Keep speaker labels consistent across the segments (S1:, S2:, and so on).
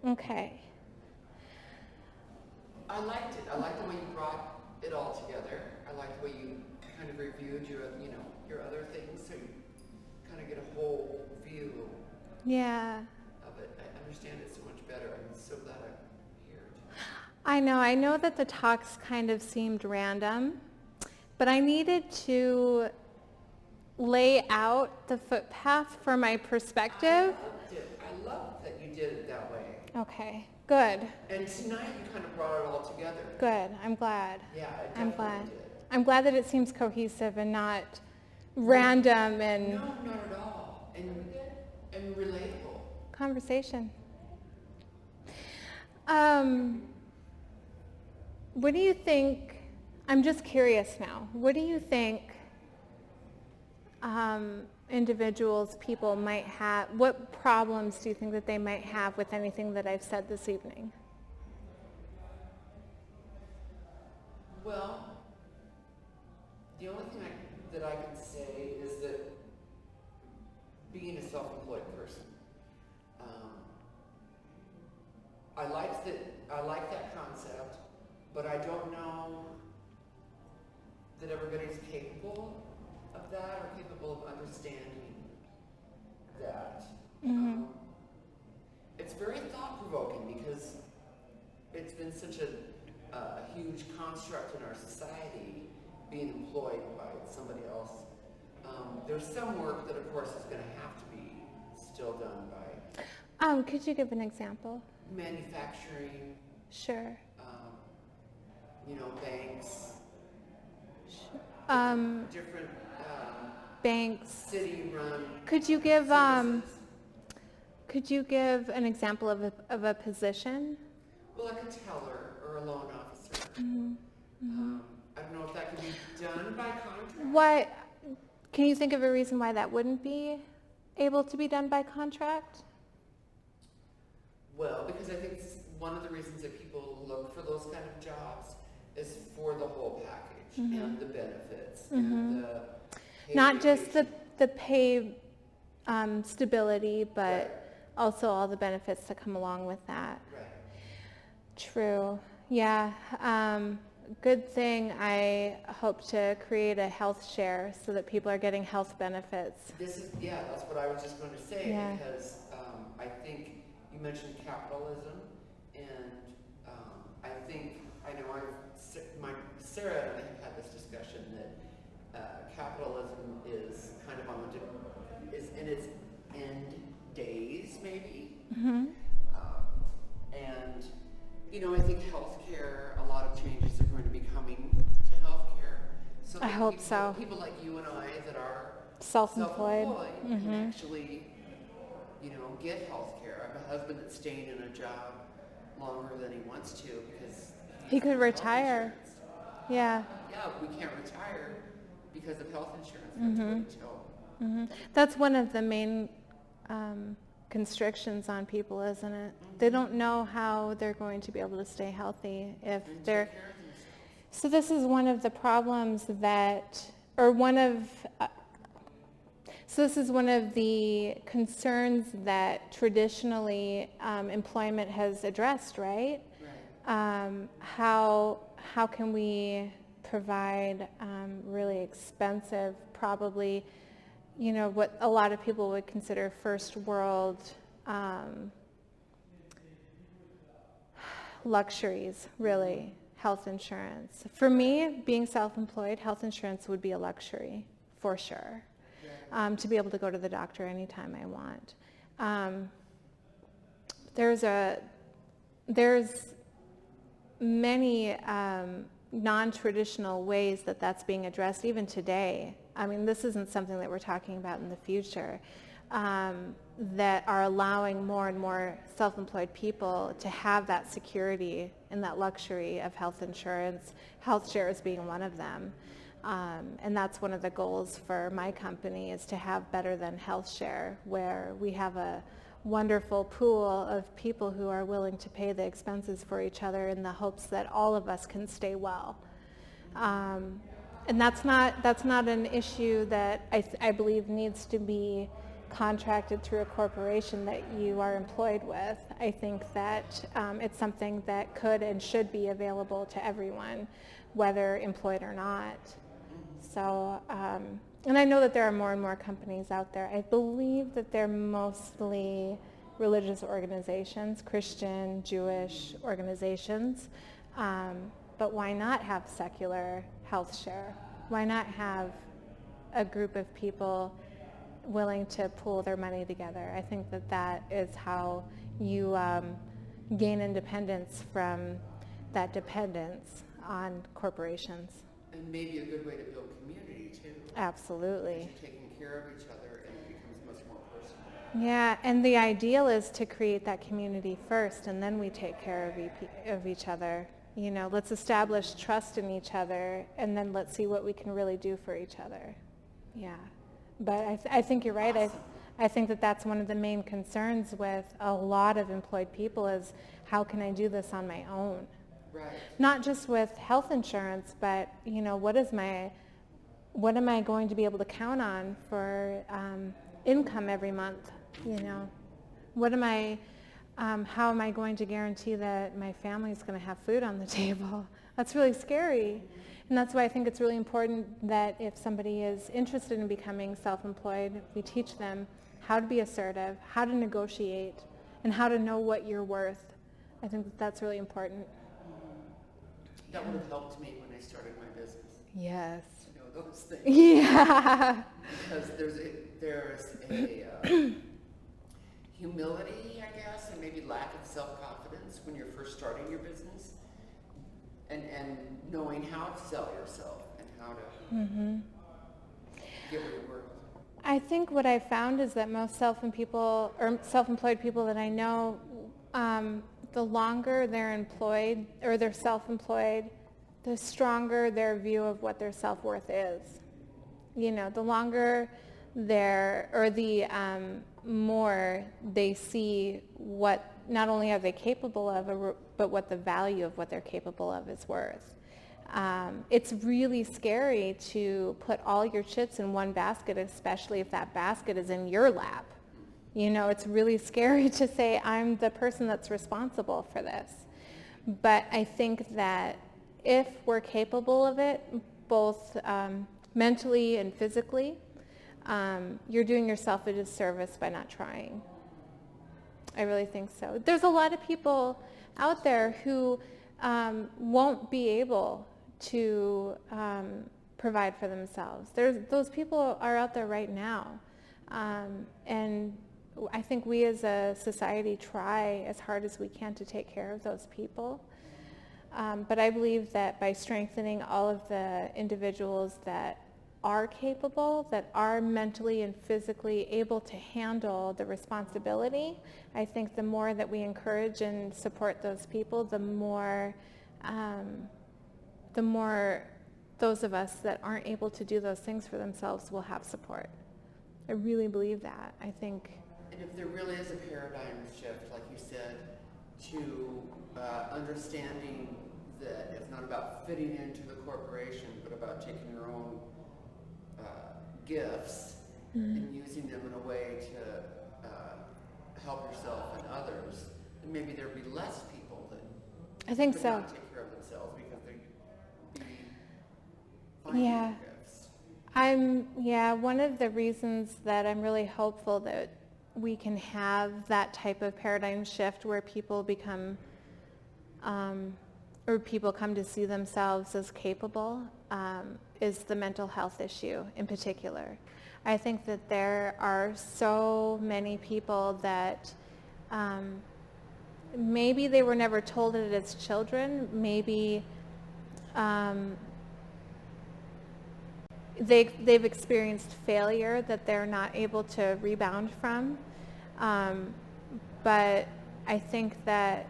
S1: Okay.
S2: I liked it. I liked the way you brought it all together. I liked the way you kind of reviewed your other things, so you kind of get a whole view
S1: Yeah.
S2: of it. I understand it so much better. I'm so glad I'm here.
S1: I know that the talks kind of seemed random, but I needed to lay out the footpath for my perspective.
S2: I loved that you did it that way.
S1: Okay, good.
S2: And tonight you kind of brought it all together.
S1: Good. I'm glad.
S2: Yeah, it
S1: I'm
S2: definitely
S1: glad.
S2: did.
S1: I'm glad that it seems cohesive and not random and
S2: No, not at all. And relatable.
S1: conversation. What do you think, I'm just curious now, what do you think individuals, people might have, what problems do you think that they might have with anything that I've said this evening?
S2: Well, the only thing that I can say is that being a self-employed person, I like that concept, but I don't know that everybody's capable of that or capable of understanding that.
S1: Mm-hmm.
S2: It's very thought-provoking because it's been such a huge construct in our society, being employed by somebody else. There's some work that, of course, is going to have to be still done by
S1: Could you give an example?
S2: manufacturing,
S1: Sure.
S2: banks,
S1: Sure.
S2: different
S1: Banks.
S2: city-run
S1: Could you give
S2: services.
S1: could you give an example of a position?
S2: Well, like a teller or a loan officer.
S1: Mm-hmm. Mm-hmm.
S2: I don't know if that can be done by contract.
S1: What, can you think of a reason why that wouldn't be able to be done by contract?
S2: Well, because I think one of the reasons that people look for those kind of jobs is for the whole package
S1: Mm-hmm.
S2: and the benefits
S1: Mm-hmm.
S2: and the paid
S1: Not just
S2: vacation.
S1: the pay stability, but
S2: Right.
S1: also all the benefits that come along with that.
S2: Right.
S1: True. Yeah. Good thing I hope to create a health share so that people are getting health benefits.
S2: That's what I was just going to say,
S1: Yeah.
S2: because I think you mentioned capitalism, and I know Sarah and I have had this discussion that capitalism is kind of is in its end days, maybe.
S1: Mm-hmm.
S2: And I think healthcare, a lot of changes are going to be coming to healthcare. So
S1: I
S2: that
S1: hope so.
S2: People like you and I that are
S1: Self-employed.
S2: can
S1: Mm-hmm.
S2: actually, get healthcare. I have a husband that's staying in a job longer than he wants to because
S1: He could
S2: has health
S1: retire.
S2: insurance.
S1: Yeah.
S2: Yeah, we can't retire because of health insurance. We
S1: Mm-hmm.
S2: have to wait until.
S1: Mm-hmm. That's one of the main constrictions on people, isn't it? They don't know how they're going to be able to stay healthy if
S2: And
S1: they're...
S2: take care of themselves.
S1: So this is one of the problems that, or one of, so this is one of the concerns that traditionally employment has addressed, right?
S2: Right.
S1: How can we provide really expensive, probably, what a lot of people would consider first world luxuries, really, health insurance. For me, being self-employed, health insurance would be a luxury, for sure, to be able to go to the doctor anytime I want. There's many non-traditional ways that that's being addressed even today. I mean, this isn't something that we're talking about in the future, that are allowing more and more self-employed people to have that security and that luxury of health insurance, health shares being one of them. And that's one of the goals for my company, is to have Better Than Health Share, where we have a wonderful pool of people who are willing to pay the expenses for each other in the hopes that all of us can stay well. And that's not an issue that I believe needs to be contracted through a corporation that you are employed with. I think that it's something that could and should be available to everyone, whether employed or not. So, and I know that there are more and more companies out there. I believe that they're mostly religious organizations, Christian, Jewish organizations. But why not have secular health share? Why not have a group of people willing to pool their money together? I think that that is how you gain independence from that dependence on corporations.
S2: And maybe a good way to build community too.
S1: Absolutely.
S2: Because you're taking care of each other and it becomes much more personal.
S1: Yeah, and the ideal is to create that community first, and then we take care of each other. You know, let's establish trust in each other, and then let's see what we can really do for each other. Yeah, but I think you're right.
S2: Awesome.
S1: I think that that's one of the main concerns with a lot of employed people is, how can I do this on my own?
S2: Right.
S1: Not just with health insurance, but, you know, what am I going to be able to count on for income every month? You know, how am I going to guarantee that my family's going to have food on the table? That's really scary. And that's why I think it's really important that if somebody is interested in becoming self-employed, we teach them how to be assertive, how to negotiate, and how to know what you're worth. I think that that's really important.
S2: That would have helped me when I started my business.
S1: Yes.
S2: To know those things.
S1: Yeah.
S2: Because there's a humility, I guess, and maybe lack of self-confidence when you're first starting your business, and knowing how to sell yourself and how to get what you're worth.
S1: I think what I found is that most self-employed people that I know, the longer they're employed or they're self-employed, the stronger their view of what their self-worth is. You know, the longer the more they see what not only are they capable of, but what the value of what they're capable of is worth. It's really scary to put all your chips in one basket, especially if that basket is in your lap. You know, it's really scary to say, I'm the person that's responsible for this. But I think that if we're capable of it, both mentally and physically, you're doing yourself a disservice by not trying. I really think so. There's a lot of people out there who won't be able to provide for themselves. Those people are out there right now. And I think we as a society try as hard as we can to take care of those people. But I believe that by strengthening all of the individuals that are capable, that are mentally and physically able to handle the responsibility, I think the more that we encourage and support those people, the more those of us that aren't able to do those things for themselves will have support. I really believe that. I think.
S2: And if there really is a paradigm shift, like you said, to understanding that it's not about fitting into the corporation, but about taking your own gifts and using them in a way to help yourself and others, then maybe there'd be less people that
S1: I think
S2: could
S1: so.
S2: not take care of themselves because they'd be finding
S1: Yeah.
S2: gifts.
S1: One of the reasons that I'm really hopeful that we can have that type of paradigm shift where people become, or people come to see themselves as capable, is the mental health issue in particular. I think that there are so many people that maybe they were never told it as children, maybe they've experienced failure that they're not able to rebound from. But I think that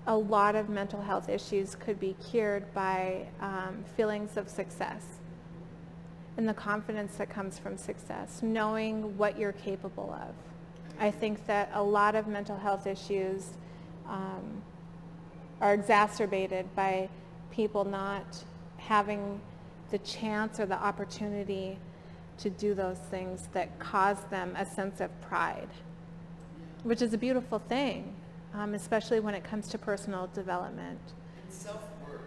S1: a lot of mental health issues could be cured by feelings of success and the confidence that comes from success, knowing what you're capable of. I think that a lot of mental health issues are exacerbated by people not having the chance or the opportunity to do those things that cause them a sense of pride, which is a beautiful thing, especially when it comes to personal development.
S2: And self-worth.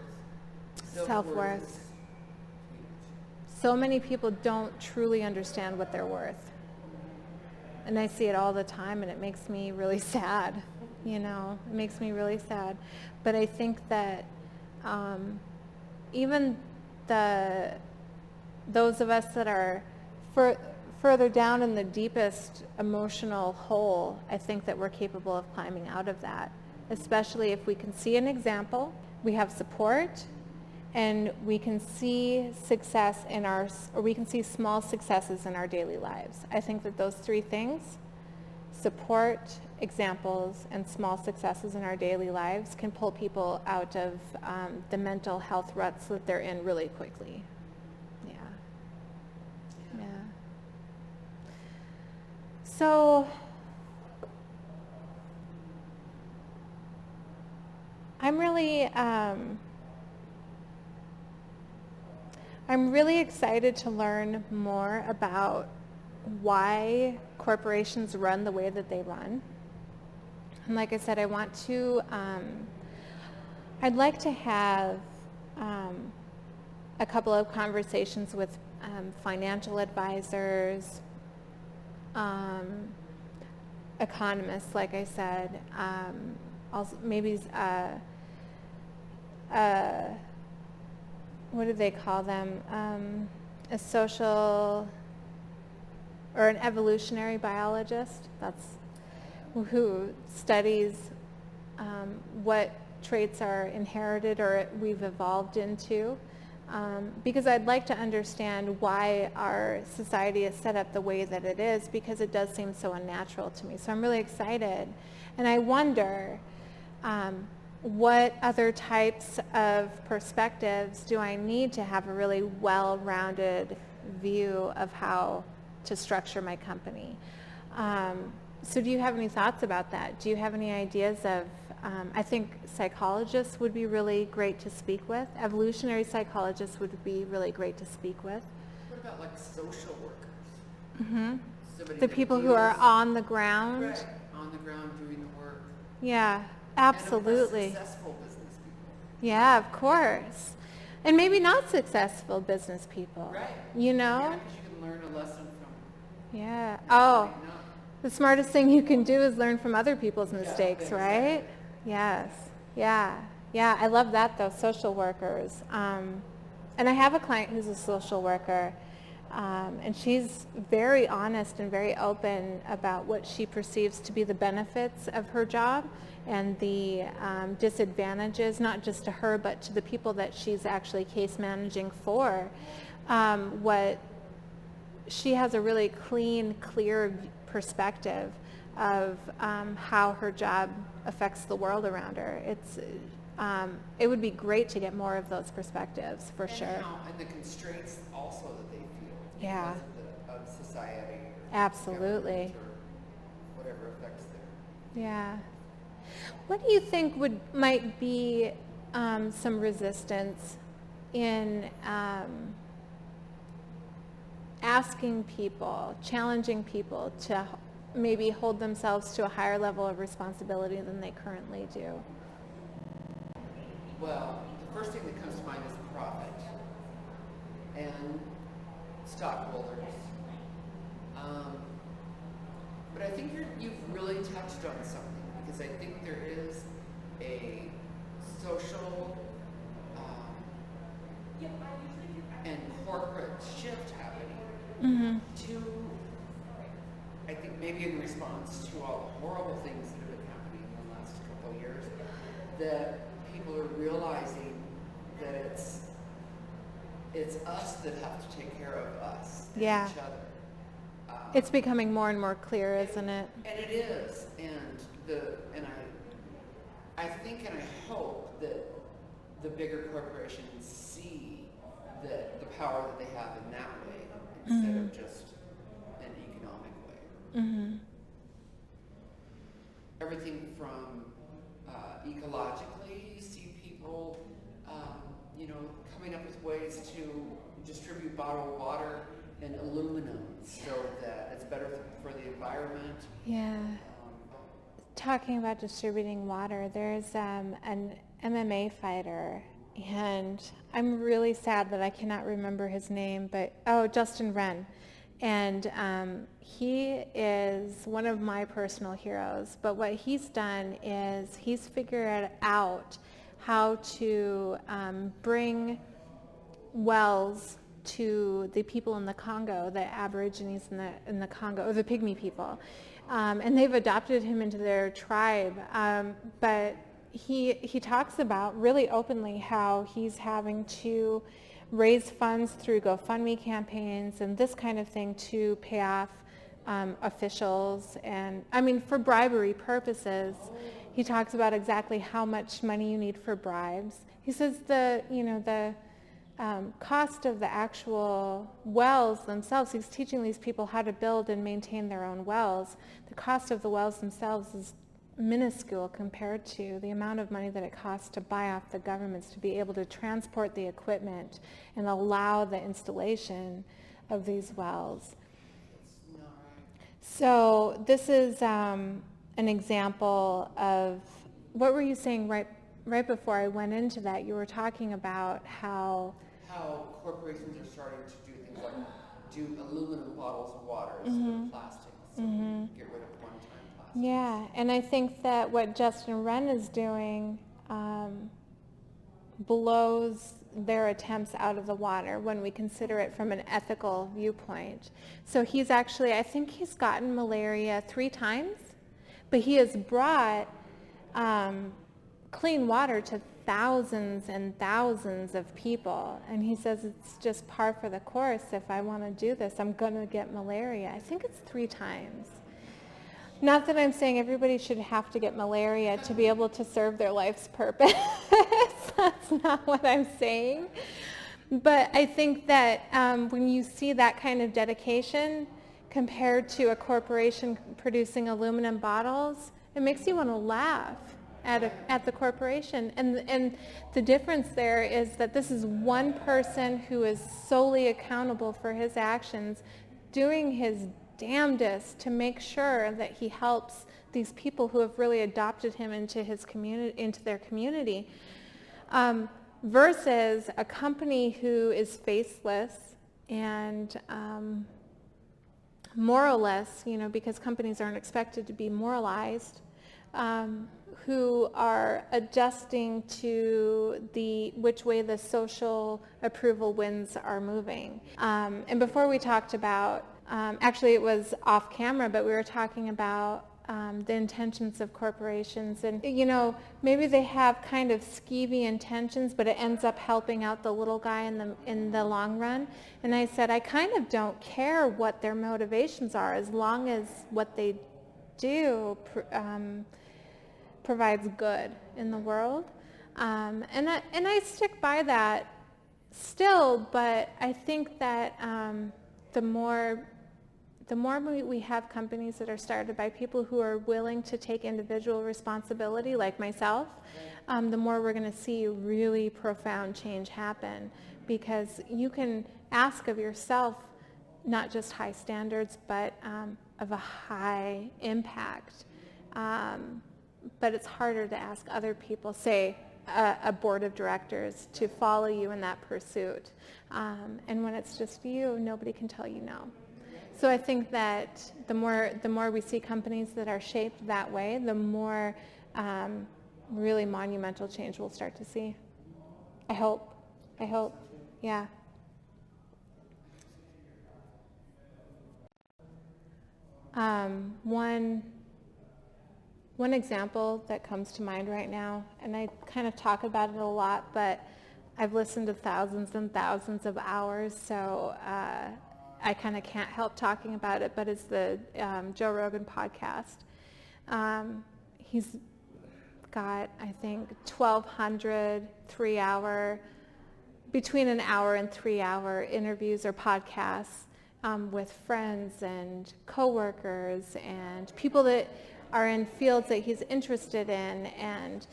S1: Self-worth.
S2: Is huge.
S1: So many people don't truly understand what they're worth. And I see it all the time, and it makes me really sad, you know, it makes me really sad. But I think that even those of us that are further down in the deepest emotional hole, I think that we're capable of climbing out of that, especially if we can see an example, we have support, and we can see success or we can see small successes in our daily lives. I think that those three things, support, examples, and small successes in our daily lives, can pull people out of the mental health ruts that they're in really quickly. Yeah. So I'm really excited to learn more about why corporations run the way that they run. And like I said, I'd like to have a couple of conversations with financial advisors, economists, like I said, also maybe what do they call them? A social or an evolutionary biologist. That's who studies what traits are inherited or we've evolved into. Because I'd like to understand why our society is set up the way that it is, because it does seem so unnatural to me. So I'm really excited. And I wonder, what other types of perspectives do I need to have a really well-rounded view of how to structure my company? So do you have any thoughts about that? Do you have any ideas of, I think psychologists would be really great to speak with. Evolutionary psychologists would be really great to speak with.
S2: What about like social workers?
S1: Mm-hmm.
S2: Somebody
S1: The
S2: that
S1: people who are
S2: deals-
S1: on the ground.
S2: Right, on the ground doing the work.
S1: Yeah,
S2: And
S1: absolutely.
S2: of course, successful business people.
S1: Yeah, of course. And maybe not successful business people.
S2: Right.
S1: You
S2: Yeah,
S1: know?
S2: because you can learn a lesson from
S1: Yeah. Oh,
S2: somebody not.
S1: the smartest thing you can do is learn from other people's
S2: Yeah,
S1: mistakes,
S2: exactly.
S1: right? Yes. Yeah. Yeah, I love that though, social workers. And I have a client who's a social worker, and she's very honest and very open about what she perceives to be the benefits of her job and the disadvantages, not just to her, but to the people that she's actually case managing for. She has a really clean, clear perspective of how her job affects the world around her. It would be great to get more of those perspectives, for sure.
S2: And the constraints also that they feel.
S1: Yeah.
S2: Because of society. Or
S1: Absolutely.
S2: government or whatever affects them.
S1: Yeah. What do you think might be some resistance in asking people, challenging people to maybe hold themselves to a higher level of responsibility than they currently do?
S2: Well, the first thing that comes to mind is profit and stockholders. But I think you've really touched on something, because I think there is a social and corporate shift happening to, I think maybe in response to all the horrible things that have been happening in the last couple of years, that people are realizing that it's us that have to take care of us and
S1: Yeah.
S2: each other.
S1: It's becoming more and more clear, isn't it?
S2: And it is, and I think and I hope that the bigger corporations see the power that they have in that way instead of just an economic way.
S1: Mm-hmm.
S2: Everything from ecologically, you see people, coming up with ways to to distribute bottled water and aluminum so that it's better for the environment.
S1: Yeah. Talking about distributing water, there's an MMA fighter, and I'm really sad that I cannot remember his name, but Justin Wren. And he is one of my personal heroes. But what he's done is he's figured out how to bring wells to the people in the Congo, the Aborigines in the Congo, or the Pygmy people. And they've adopted him into their tribe. But he talks about really openly how he's having to raise funds through GoFundMe campaigns and this kind of thing to pay off officials, and I mean for bribery purposes. He talks about exactly how much money you need for bribes. He says the cost of the actual wells themselves, he's teaching these people how to build and maintain their own wells. The cost of the wells themselves is minuscule compared to the amount of money that it costs to buy off the governments to be able to transport the equipment and allow the installation of these wells. So this is an example of, what were you saying right before I went into that? You were talking about how
S2: corporations are starting to do things like do aluminum bottles of water instead of plastic, so we can get rid of one-time plastic.
S1: Yeah, and I think that what Justin Wren is doing blows their attempts out of the water when we consider it from an ethical viewpoint. So he's actually, I think he's gotten malaria 3 times, but he has brought clean water to thousands and thousands of people. And he says it's just par for the course. If I want to do this, I'm going to get malaria. I think it's 3 times. Not that I'm saying everybody should have to get malaria to be able to serve their life's purpose. That's not what I'm saying. But I think that when you see that kind of dedication compared to a corporation producing aluminum bottles, it makes you want to laugh at the corporation. And the difference there is that this is one person who is solely accountable for his actions, doing his damnedest to make sure that he helps these people who have really adopted him into his community, into their community, versus a company who is faceless and moralless, because companies aren't expected to be moralized, who are adjusting to which way the social approval winds are moving. And before we talked about, actually it was off camera, but we were talking about the intentions of corporations, and maybe they have kind of skeevy intentions, but it ends up helping out the little guy in the long run. And I said, I kind of don't care what their motivations are, as long as what they do provides good in the world. And I stick by that still, but I think that the more we have companies that are started by people who are willing to take individual responsibility, like myself, the more we're going to see really profound change happen, because you can ask of yourself not just high standards, but of a high impact. But it's harder to ask other people, say a board of directors, to follow you in that pursuit. And when it's just you, nobody can tell you no. So I think that the more we see companies that are shaped that way, the more really monumental change we'll start to see. I hope. Yeah. One example that comes to mind right now, and I kind of talk about it a lot, but I've listened to thousands and thousands of hours, so I kind of can't help talking about it, but it's the Joe Rogan podcast. He's got, I think, 1,200 between an hour and 3-hour interviews or podcasts with friends and coworkers and people that are in fields that he's interested in, and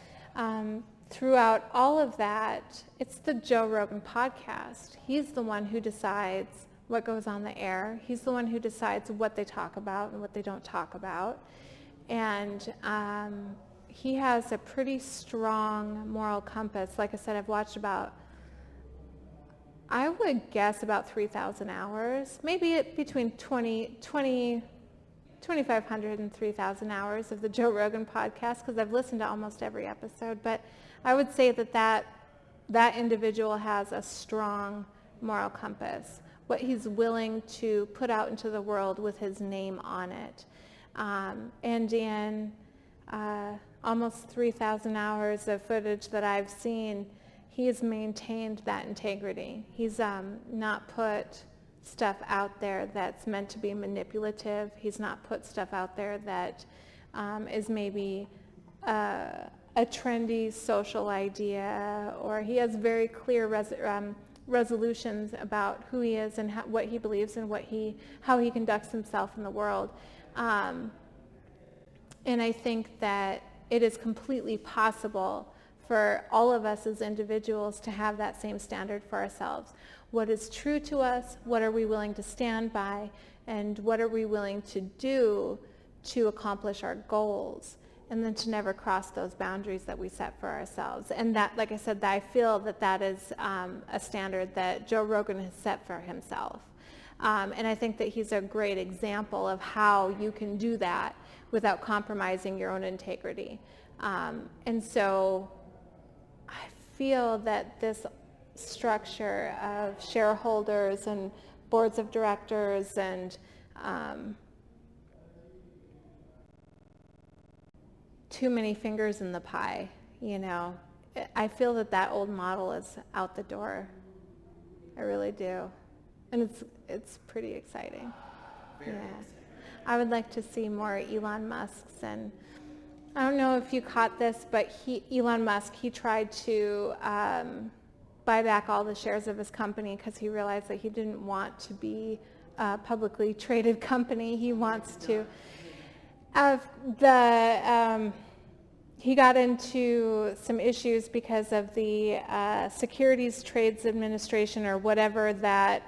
S1: throughout all of that, it's the Joe Rogan podcast. He's the one who decides what goes on the air. He's the one who decides what they talk about and what they don't talk about. And he has a pretty strong moral compass. Like I said, I've watched about, I would guess about 3,000 hours, maybe between 2,500 and 3,000 hours of the Joe Rogan podcast, because I've listened to almost every episode. But I would say that individual has a strong moral compass, what he's willing to put out into the world with his name on it. And in almost 3,000 hours of footage that I've seen, he has maintained that integrity. He's not put stuff out there that's meant to be manipulative. He's not put stuff out there that is maybe a trendy social idea, or he has very clear resolutions about who he is and what he believes and how he conducts himself in the world. And I think that it is completely possible for all of us as individuals to have that same standard for ourselves. What is true to us? What are we willing to stand by? And what are we willing to do to accomplish our goals? And then to never cross those boundaries that we set for ourselves. And that, like I said, I feel that is a standard that Joe Rogan has set for himself. And I think that he's a great example of how you can do that without compromising your own integrity. And so I feel that this structure of shareholders and boards of directors and too many fingers in the pie, I feel that old model is out the door. I really do. And it's pretty exciting.
S2: Very
S1: Yeah.
S2: exciting.
S1: I would like to see more Elon Musks, and I don't know if you caught this, but Elon Musk, he tried to buy back all the shares of his company because he realized that he didn't want to be a publicly traded company. He wants to. He got into some issues because of the Securities Trades Administration, or whatever that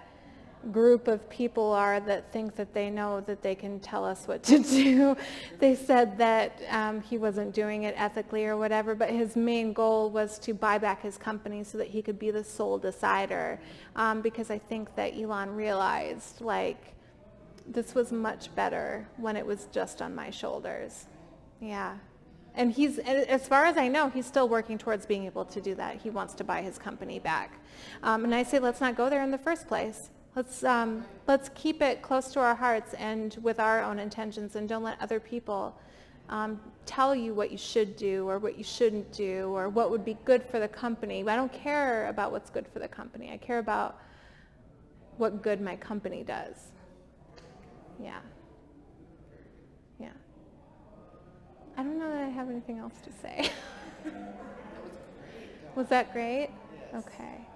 S1: group of people are that think that they know that they can tell us what to do. They said that he wasn't doing it ethically or whatever, but his main goal was to buy back his company so that he could be the sole decider, because I think that Elon realized, this was much better when it was just on my shoulders. Yeah. And as far as I know, he's still working towards being able to do that. He wants to buy his company back. And I say, let's not go there in the first place. Let's keep it close to our hearts and with our own intentions, and don't let other people tell you what you should do or what you shouldn't do or what would be good for the company. I don't care about what's good for the company. I care about what good my company does. Yeah. Yeah. I don't know that I have anything else to say.
S2: That was great.
S1: Was that great?
S2: Yes.
S1: Okay.